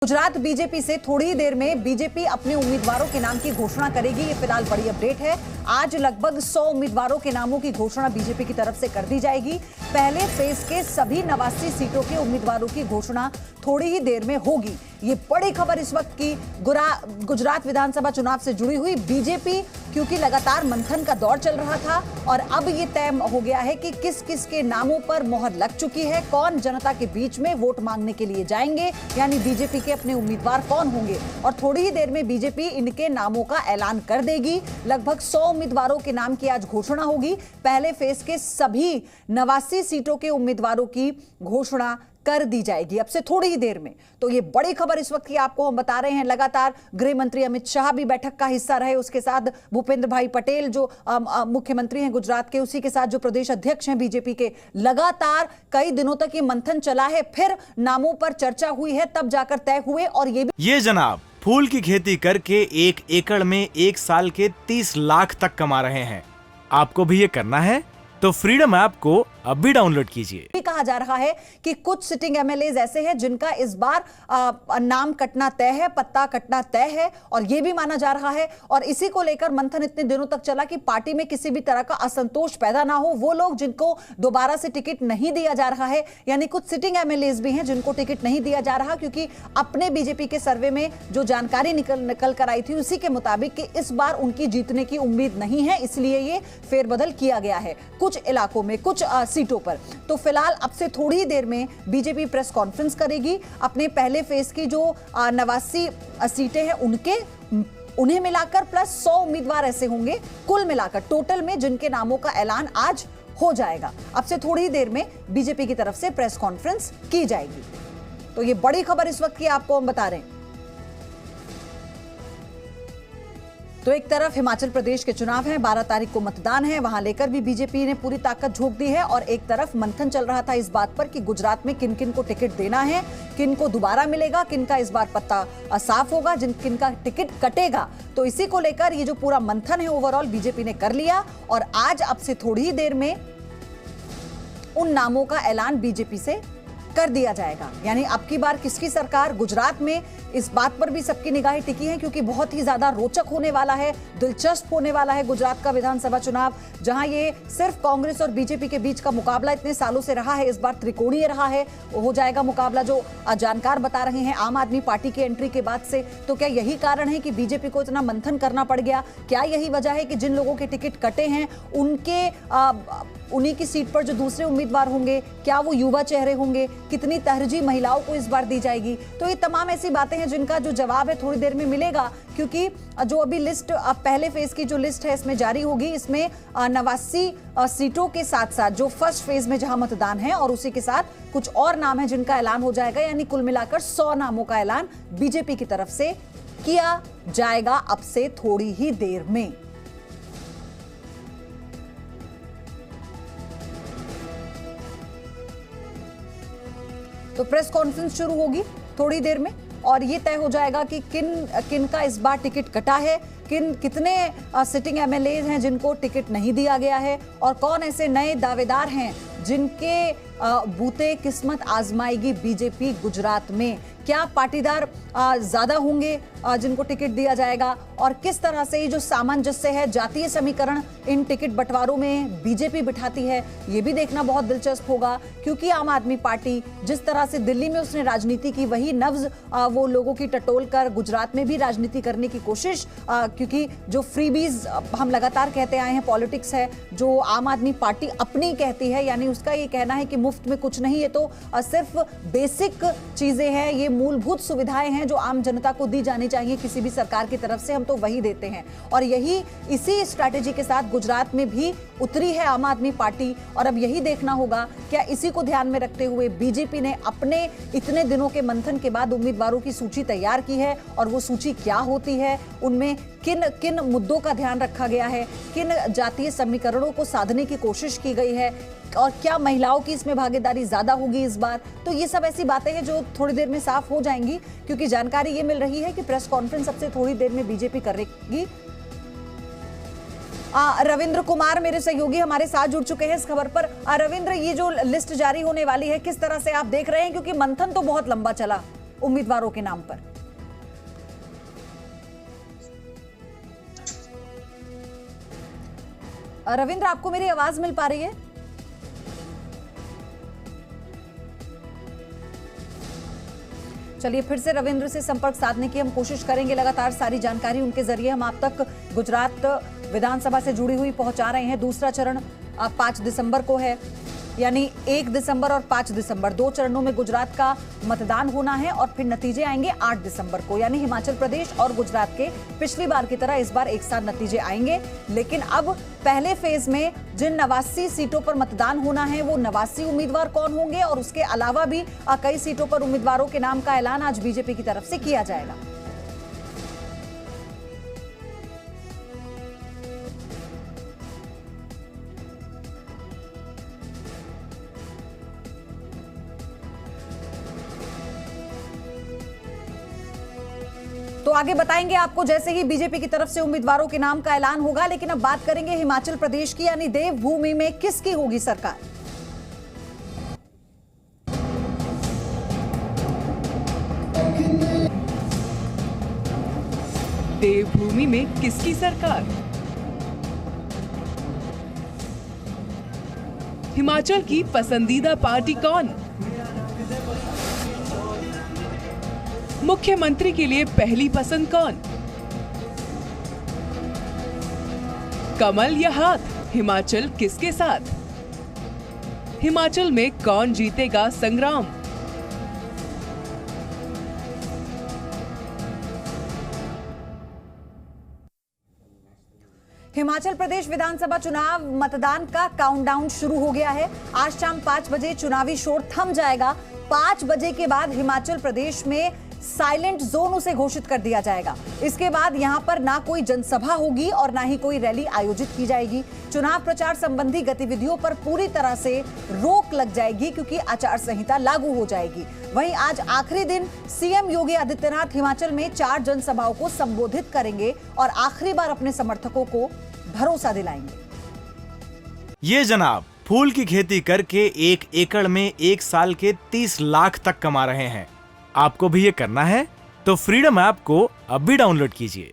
Gujarat BJP से थोड़ी ही देर में बीजेपी अपने उम्मीदवारों के नाम की घोषणा करेगी। ये फिलहाल बड़ी अपडेट है। आज लगभग 100 उम्मीदवारों के नामों की घोषणा बीजेपी की तरफ से कर दी जाएगी। पहले फेज के सभी 89 सीटों के उम्मीदवारों की घोषणा थोड़ी ही देर में होगी। ये बड़ी खबर इस वक्त की गुजरात विधानसभा चुनाव से जुड़ी हुई। बीजेपी क्योंकि लगातार मंथन का दौर चल रहा था और अब ये तय हो गया है कि किस किस के नामों पर मोहर लग चुकी है, कौन जनता के बीच में वोट मांगने के लिए जाएंगे, यानी बीजेपी के अपने उम्मीदवार कौन होंगे। और थोड़ी ही देर में बीजेपी इनके नामों का ऐलान कर देगी। लगभग 100 उम्मीदवारों के नाम की आज घोषणा होगी। पहले फेज के सभी 89 सीटों के उम्मीदवारों की घोषणा कर दी जाएगी अब से थोड़ी ही देर में। तो ये बड़ी खबर इस वक्त की आपको हम बता रहे हैं। लगातार गृह मंत्री अमित शाह भी बैठक का हिस्सा रहे, उसके साथ भूपेंद्र भाई पटेल जो मुख्यमंत्री हैं गुजरात के, उसी के साथ जो प्रदेश अध्यक्ष हैं बीजेपी के। लगातार कई दिनों तक ये मंथन चला है, फिर नामों पर चर्चा हुई है, तब जाकर तय हुए। और ये जनाब फूल की खेती करके 1 एकड़ में 1 साल के 30 लाख तक कमा रहे हैं। आपको भी ये करना है तो फ्रीडम ऐप को अभी डाउनलोड कीजिए। कहा जा रहा है कि कुछ सिटिंग एमएलएज ऐसे हैं जिनका इस बार नाम कटना तय है, पत्ता कटना तय है, और यह भी माना जा रहा है। और इसी को लेकर मंथन इतने दिनों तक चला कि पार्टी में किसी भी तरह का असंतोष पैदा ना हो। वो लोग जिनको दोबारा से टिकट नहीं दिया जा रहा है, यानी कुछ सिटिंग एमएलएज भी हैं जिनको टिकट नहीं दिया जा रहा, क्योंकि अपने बीजेपी के सर्वे में जो जानकारी निकल कर आई थी उसी के मुताबिक कि इस बार उनकी जीतने की उम्मीद नहीं है, इसलिए ये फेरबदल किया गया है कुछ इलाकों में, कुछ सीटों पर। तो फिलहाल अब से थोड़ी ही देर में बीजेपी प्रेस कॉन्फ्रेंस करेगी। अपने पहले फेज की जो 89 सीटें हैं उन्हें मिलाकर प्लस 100 उम्मीदवार ऐसे होंगे कुल मिलाकर टोटल में, जिनके नामों का ऐलान आज हो जाएगा। अब से थोड़ी ही देर में बीजेपी की तरफ से प्रेस कॉन्फ्रेंस की जाएगी। तो ये बड़ी खबर इस वक्त की आपको हम बता रहे हैं। तो एक तरफ हिमाचल प्रदेश के चुनाव हैं, 12 तारीख को मतदान है, वहां लेकर भी बीजेपी ने पूरी ताकत झोंक दी है। और एक तरफ मंथन चल रहा था इस बात पर कि गुजरात में किन किन को टिकट देना है, किन को दोबारा मिलेगा, किन का इस बार पत्ता साफ होगा, किन का टिकट कटेगा। तो इसी को लेकर ये जो पूरा मंथन है ओवरऑल बीजेपी ने कर लिया। और आज अब से थोड़ी ही देर में उन नामों का ऐलान बीजेपी से कर दिया जाएगा। यानी अब की बार किसकी सरकार गुजरात में, इस बात पर भी सबकी निगाहें टिकी हैं, क्योंकि बहुत ही ज्यादा रोचक होने वाला है, दिलचस्प होने वाला है गुजरात का विधानसभा चुनाव, जहां ये सिर्फ कांग्रेस और बीजेपी के बीच का मुकाबला इतने सालों से रहा है, इस बार त्रिकोणीय रहा है। हो जाएगा मुकाबला, जो जानकार बता रहे हैं, आम आदमी पार्टी की एंट्री के बाद से। तो क्या यही कारण है कि बीजेपी को इतना मंथन करना पड़ गया? क्या यही वजह है कि जिन लोगों के टिकट कटे हैं उन्हीं की सीट पर जो दूसरे उम्मीदवार होंगे, क्या वो युवा चेहरे होंगे? कितनी तरजीह महिलाओं को इस बार दी जाएगी? तो ये तमाम ऐसी बातें हैं जिनका जो जवाब है थोड़ी देर में मिलेगा, क्योंकि जो अभी लिस्ट पहले फेज की जो लिस्ट है इसमें जारी होगी। इसमें 89 सीटों के साथ साथ जो फर्स्ट फेज में जहां मतदान है और उसी के साथ कुछ और नाम है जिनका ऐलान हो जाएगा, यानी कुल मिलाकर 100 नामों का ऐलान बीजेपी की तरफ से किया जाएगा अब से थोड़ी ही देर में। तो प्रेस कॉन्फ्रेंस शुरू होगी थोड़ी देर में और ये तय हो जाएगा कि किन का इस बार टिकट कटा है, कितने सिटिंग एमएलए हैं जिनको टिकट नहीं दिया गया है, और कौन ऐसे नए दावेदार हैं जिनके बूते किस्मत आजमाएगी बीजेपी गुजरात में। क्या पाटीदार ज्यादा होंगे जिनको टिकट दिया जाएगा, और किस तरह से ये जो सामंजस्य है, जातीय समीकरण इन टिकट बंटवारों में बीजेपी बिठाती है, ये भी देखना बहुत दिलचस्प होगा। क्योंकि आम आदमी पार्टी जिस तरह से दिल्ली में उसने राजनीति की, वही नब्ज वो लोगों की टटोल कर गुजरात में भी राजनीति करने की कोशिश, क्योंकि जो फ्रीबीज हम लगातार कहते आए हैं, पॉलिटिक्स है जो आम आदमी पार्टी अपनी कहती है, यानी उसका ये कहना है कि मुफ्त में कुछ नहीं, ये तो सिर्फ बेसिक चीजें हैं, ये मूलभूत सुविधाएं हैं जो आम जनता को दी जानी चाहिए किसी भी सरकार की तरफ से, हम तो वही देते हैं। और यही इसी स्ट्रैटेजी के साथ गुजरात में भी उतरी है आम आदमी पार्टी। और अब यही देखना होगा क्या इसी को ध्यान में रखते हुए बीजेपी ने अपने इतने दिनों के मंथन के बाद उम्मीदवारों की सूची तैयार की है, और वो सूची क्या होती है, उनमें किन किन मुद्दों का ध्यान रखा गया है, किन जातीय समीकरणों को साधने की कोशिश की गई है, और क्या महिलाओं की इसमें भागीदारी ज्यादा होगी इस बार। तो ये सब ऐसी बातें हैं जो थोड़ी देर में साफ हो जाएंगी, क्योंकि जानकारी ये मिल रही है कि प्रेस कॉन्फ्रेंस अब से थोड़ी देर में बीजेपी करेगी। रविंद्र कुमार मेरे सहयोगी हमारे साथ जुड़ चुके हैं इस खबर पर। रविंद्र, ये जो लिस्ट जारी होने वाली है किस तरह से आप देख रहे हैं, क्योंकि मंथन तो बहुत लंबा चला। उम्मीदवारों के नाम पर। रविंद्र, आपको मेरी आवाज मिल पा रही है? चलिए फिर से रविंद्र से संपर्क साधने की हम कोशिश करेंगे। लगातार सारी जानकारी उनके जरिए हम आप तक गुजरात विधानसभा से जुड़ी हुई पहुंचा रहे हैं। दूसरा चरण 5 दिसंबर को है, यानी 1 दिसंबर और 5 दिसंबर 2 चरणों में गुजरात का मतदान होना है और फिर नतीजे आएंगे 8 दिसंबर को। यानी हिमाचल प्रदेश और गुजरात के पिछली बार की तरह इस बार एक साथ नतीजे आएंगे। लेकिन अब पहले फेज में जिन 89 सीटों पर मतदान होना है वो 89 उम्मीदवार कौन होंगे, और उसके अलावा भी कई सीटों पर उम्मीदवारों के नाम का ऐलान आज बीजेपी की तरफ से किया जाएगा। तो आगे बताएंगे आपको जैसे ही बीजेपी की तरफ से उम्मीदवारों के नाम का ऐलान होगा। लेकिन अब बात करेंगे हिमाचल प्रदेश की, यानी देवभूमि में किसकी होगी सरकार। देवभूमि में किसकी सरकार? हिमाचल की पसंदीदा पार्टी कौन? मुख्यमंत्री के लिए पहली पसंद कौन? कमल या हाथ, हिमाचल किसके साथ? हिमाचल में कौन जीतेगा संग्राम? हिमाचल प्रदेश विधानसभा चुनाव मतदान का काउंटडाउन शुरू हो गया है। आज शाम 5 बजे चुनावी शोर थम जाएगा। 5 बजे के बाद हिमाचल प्रदेश में साइलेंट जोन उसे घोषित कर दिया जाएगा। इसके बाद यहां पर ना कोई जनसभा होगी और ना ही कोई रैली आयोजित की जाएगी। चुनाव प्रचार संबंधी गतिविधियों पर पूरी तरह से रोक लग जाएगी क्योंकि आचार संहिता लागू हो जाएगी। वहीं आज आखिरी दिन सीएम योगी आदित्यनाथ हिमाचल में 4 जनसभाओं को संबोधित करेंगे और आखिरी बार अपने समर्थकों को भरोसा दिलाएंगे। ये जनाब फूल की खेती करके 1 एकड़ में 1 साल के 30 लाख तक कमा रहे हैं। आपको भी ये करना है तो फ्रीडम ऐप को अब भी डाउनलोड कीजिए।